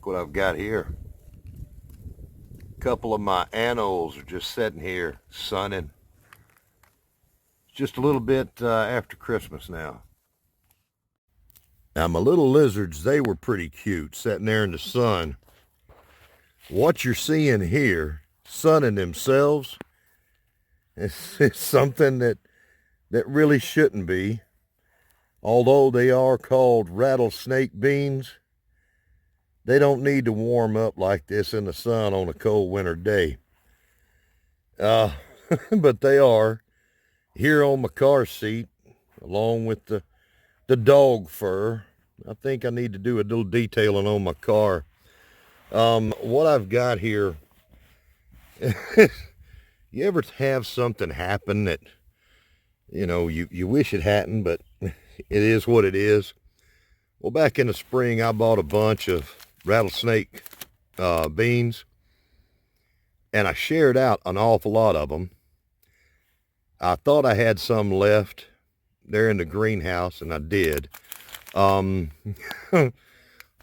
What I've got here. A couple of my anoles are just sitting here sunning. It's just a little bit after Christmas now. Now my little lizards, they were pretty cute sitting there in the sun. What you're seeing here, sunning themselves, is something that really shouldn't be. Although they are called rattlesnake beans, they don't need to warm up like this in the sun on a cold winter day. But they are here on my car seat, along with the dog fur. I think I need to do a little detailing on my car. What I've got here, you ever have something happen that, you know, you wish it hadn't, but it is what it is? Well, back in the spring, I bought a bunch of rattlesnake beans, and I shared out an awful lot of them. I thought I had some left there in the greenhouse, and I did.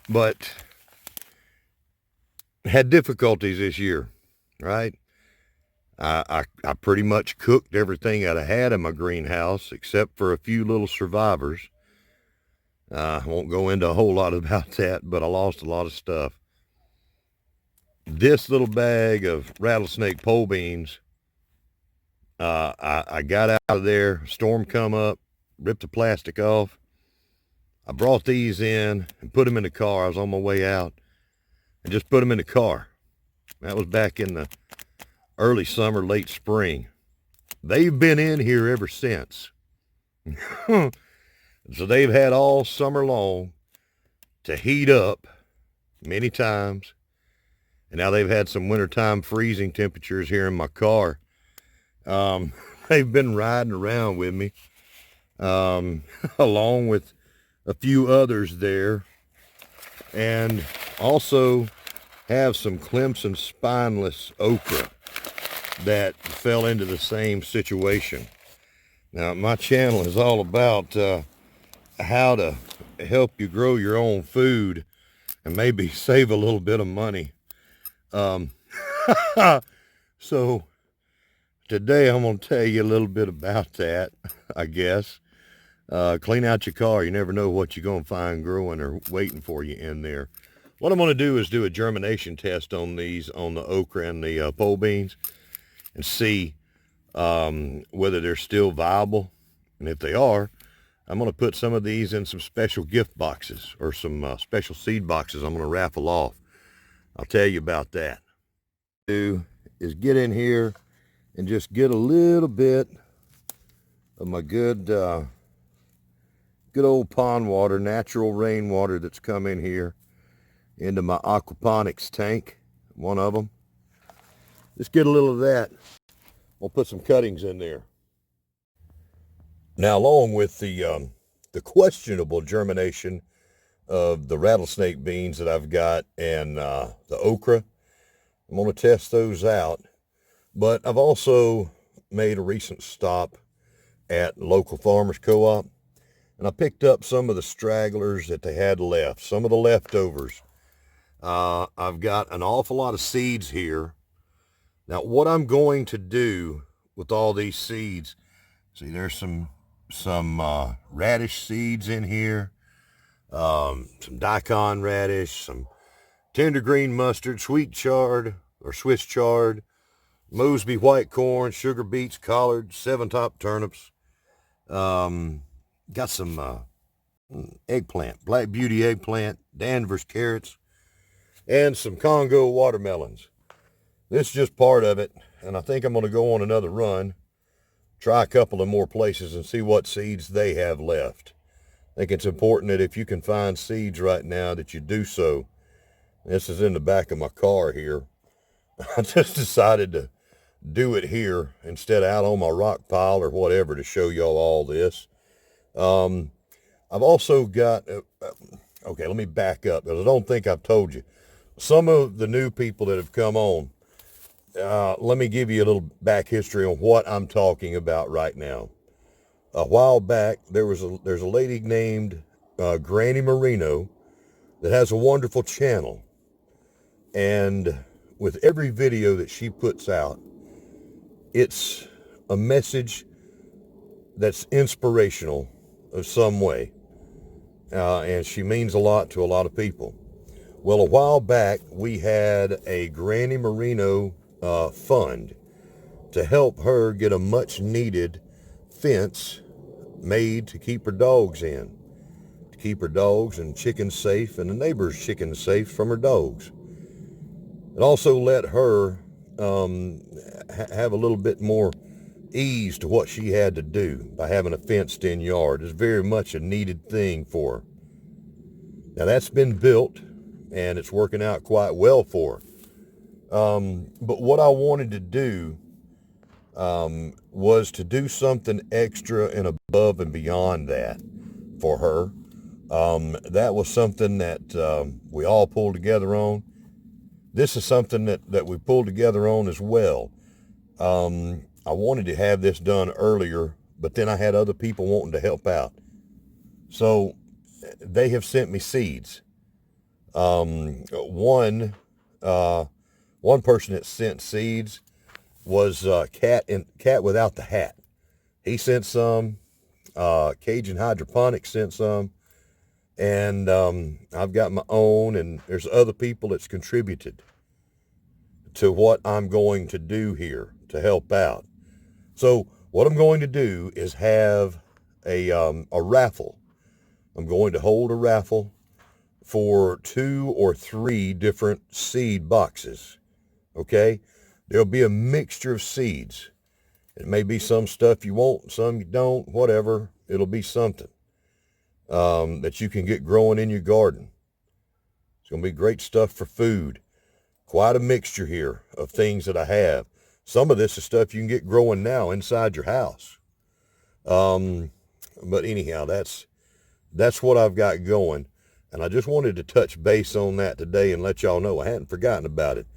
But had difficulties this year, right? I pretty much cooked everything that I had in my greenhouse, except for a few little survivors. I won't go into a whole lot about that, but I lost a lot of stuff. This little bag of rattlesnake pole beans, I got out of there, storm come up, ripped the plastic off. I brought these in and put them in the car. I was on my way out and just put them in the car. That was back in the early summer, late spring. They've been in here ever since. So they've had all summer long to heat up many times. And now they've had some wintertime freezing temperatures here in my car. They've been riding around with me, along with a few others there. And also have some Clemson spineless okra that fell into the same situation. Now, my channel is all about how to help you grow your own food and maybe save a little bit of money. So today I'm going to tell you a little bit about that, I guess. Clean out your car. You never know what you're going to find growing or waiting for you in there. What I'm going to do is do a germination test on these, on the okra and the pole beans, and see whether they're still viable. And if they are, I'm going to put some of these in some special gift boxes or some special seed boxes I'm going to raffle off. I'll tell you about that. What I do is get in here and just get a little bit of my good old pond water, natural rainwater that's come in here into my aquaponics tank, one of them. Just get a little of that. We'll put some cuttings in there. Now, along with the questionable germination of the rattlesnake beans that I've got and the okra, I'm going to test those out. But I've also made a recent stop at local farmers co-op, and I picked up some of the stragglers that they had left, some of the leftovers. I've got an awful lot of seeds here. Now, what I'm going to do with all these seeds, see, there's some radish seeds in here, some daikon radish, some tender green mustard, sweet chard or Swiss chard, Mosby white corn, sugar beets, collards, 7-top turnips. Got some eggplant, Black Beauty eggplant, Danvers carrots, and some Congo watermelons. This is just part of it, and I think I'm going to go on another run, try a couple of more places and see what seeds they have left. I think it's important that if you can find seeds right now that you do so. This is in the back of my car here. I just decided to do it here instead of out on my rock pile or whatever to show y'all all this. I've also got, okay, let me back up because I don't think I've told you. Some of the new people that have come on, let me give you a little back history on what I'm talking about right now. A while back, there's a lady named Granny Moreno that has a wonderful channel. And with every video that she puts out, it's a message that's inspirational of some way. And she means a lot to a lot of people. Well, a while back, we had a Granny Moreno fund to help her get a much needed fence made to keep her dogs in, to keep her dogs and chickens safe and the neighbors' chickens safe from her dogs. It also let her have a little bit more ease to what she had to do by having a fenced-in yard. It's very much a needed thing for her. Now that's been built and it's working out quite well for her. But what I wanted to do was to do something extra and above and beyond that for her. That was something that we all pulled together on. This is something that we pulled together on as well. I wanted to have this done earlier, but then I had other people wanting to help out. So they have sent me seeds. One person that sent seeds was Catwithoutthe. He sent some. Cajun Hydroponics sent some. And I've got my own, and there's other people that's contributed to what I'm going to do here to help out. So what I'm going to do is have a raffle. I'm going to hold a raffle for 2 or 3 different seed boxes. Okay? There'll be a mixture of seeds. It may be some stuff you want, some you don't, whatever. It'll be something that you can get growing in your garden. It's going to be great stuff for food. Quite a mixture here of things that I have. Some of this is stuff you can get growing now inside your house. But anyhow, that's what I've got going. And I just wanted to touch base on that today and let y'all know I hadn't forgotten about it.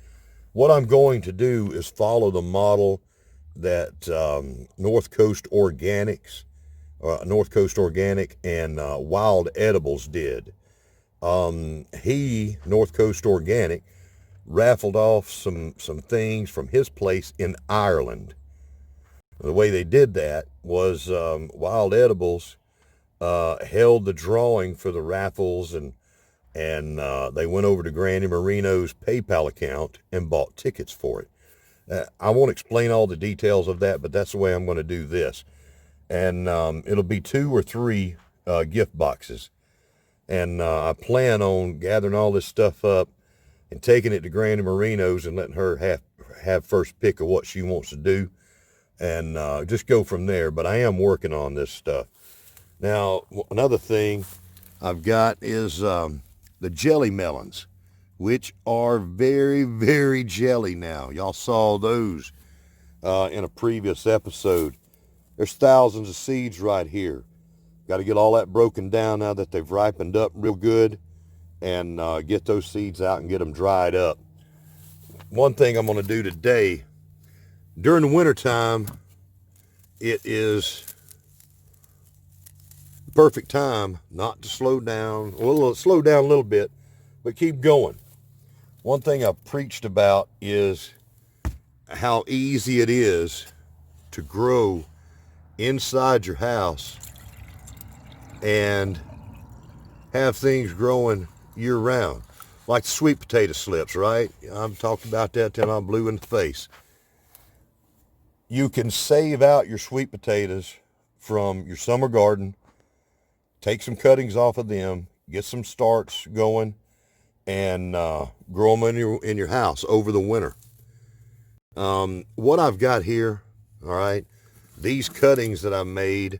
What I'm going to do is follow the model that North Coast Organic and Wild Edibles did. North Coast Organic, raffled off some things from his place in Ireland. The way they did that was Wild Edibles held the drawing for the raffles, and they went over to Granny Moreno's PayPal account and bought tickets for it. I won't explain all the details of that, but that's the way I'm going to do this. And it'll be 2 or 3 gift boxes. And I plan on gathering all this stuff up and taking it to Granny Moreno's and letting her have first pick of what she wants to do, and just go from there. But I am working on this stuff. Now, another thing I've got is the jelly melons, which are very, very jelly now. Y'all saw those in a previous episode. There's thousands of seeds right here. Got to get all that broken down now that they've ripened up real good, and get those seeds out and get them dried up. One thing I'm going to do today, during the wintertime, it is the perfect time not to slow down. Well, slow down a little bit, but keep going. One thing I've preached about is how easy it is to grow inside your house and have things growing year round, like sweet potato slips, right? I've talked about that till I'm blue in the face. You can save out your sweet potatoes from your summer garden, take some cuttings off of them, get some starts going, and grow them in your house over the winter. What I've got here, all right, these cuttings that I made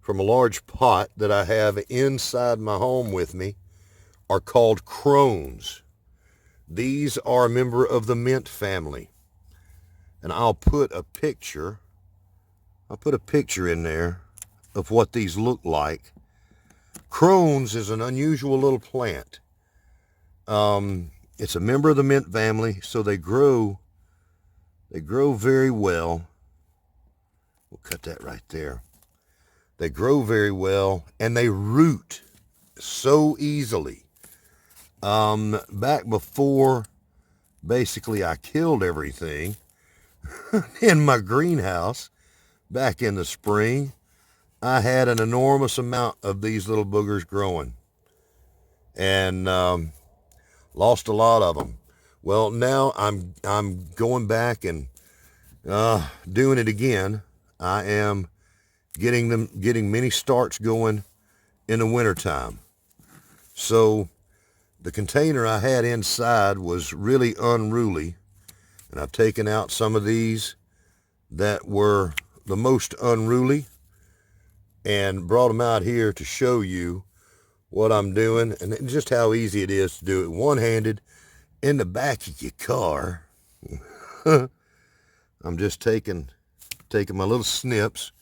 from a large pot that I have inside my home with me are called Crosnes. These are a member of the mint family. And I'll put a picture in there of what these look like. Crosnes is an unusual little plant. It's a member of the mint family, so they grow very well. We'll cut that right there. They grow very well, and they root so easily. Back before basically I killed everything in my greenhouse back in the spring. I had an enormous amount of these little boogers growing, and lost a lot of them. Well, now I'm going back and doing it again. I am getting many starts going in the wintertime. So the container I had inside was really unruly, and I've taken out some of these that were the most unruly and brought them out here to show you what I'm doing and just how easy it is to do it one-handed in the back of your car. I'm just taking my little snips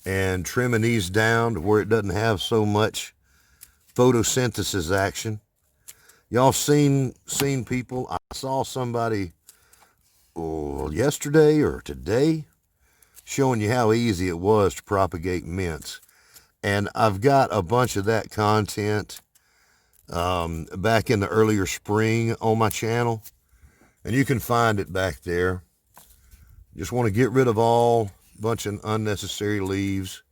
and trimming these down to where it doesn't have so much photosynthesis action. Y'all seen people? I saw somebody yesterday or today showing you how easy it was to propagate mints. And I've got a bunch of that content back in the earlier spring on my channel, and you can find it back there. Just want to get rid of all bunch of unnecessary leaves.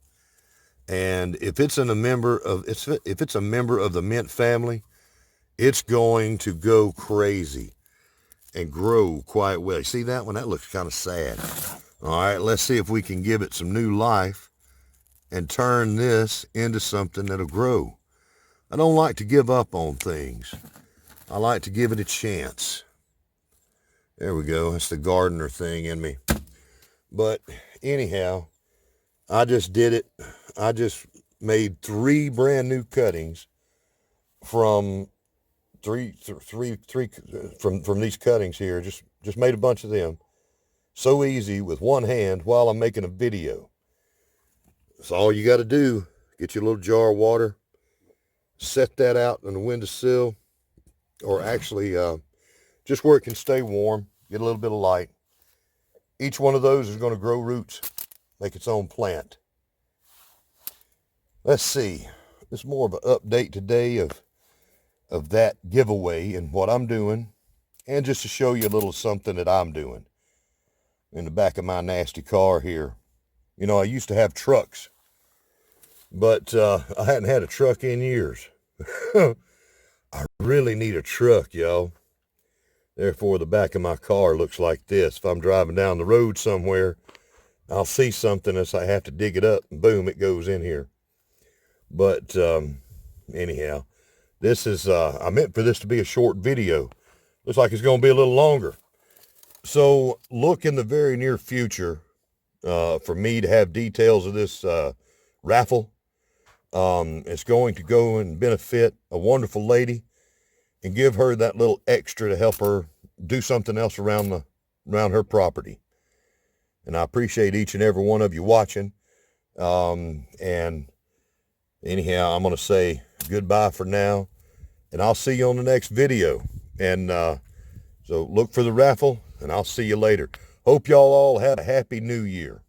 And if it's a member of the mint family, it's going to go crazy and grow quite well. You see that one? That looks kind of sad. All right, let's see if we can give it some new life and turn this into something that'll grow. I don't like to give up on things. I like to give it a chance. There we go. That's the gardener thing in me. But anyhow, I just did it. I just made 3 brand new cuttings from three from these cuttings here. Just made a bunch of them. So easy with one hand while I'm making a video. That's all you got to do. Get your little jar of water, set that out on the windowsill, or actually just where it can stay warm, get a little bit of light. Each one of those is going to grow roots, make its own plant. Let's see. This is more of an update today of that giveaway and what I'm doing, and just to show you a little something that I'm doing in the back of my nasty car here. You know, I used to have trucks, but I hadn't had a truck in years. I really need a truck, y'all. Therefore, the back of my car looks like this. If I'm driving down the road somewhere, I'll see something as I have to dig it up, and boom, it goes in here. But anyhow, this is, I meant for this to be a short video. Looks like it's going to be a little longer. So look in the very near future for me to have details of this raffle. It's going to go and benefit a wonderful lady and give her that little extra to help her do something else around her property. And I appreciate each and every one of you watching. And anyhow, I'm going to say goodbye for now, and I'll see you on the next video. And so look for the raffle, and I'll see you later. Hope y'all all have a happy new year.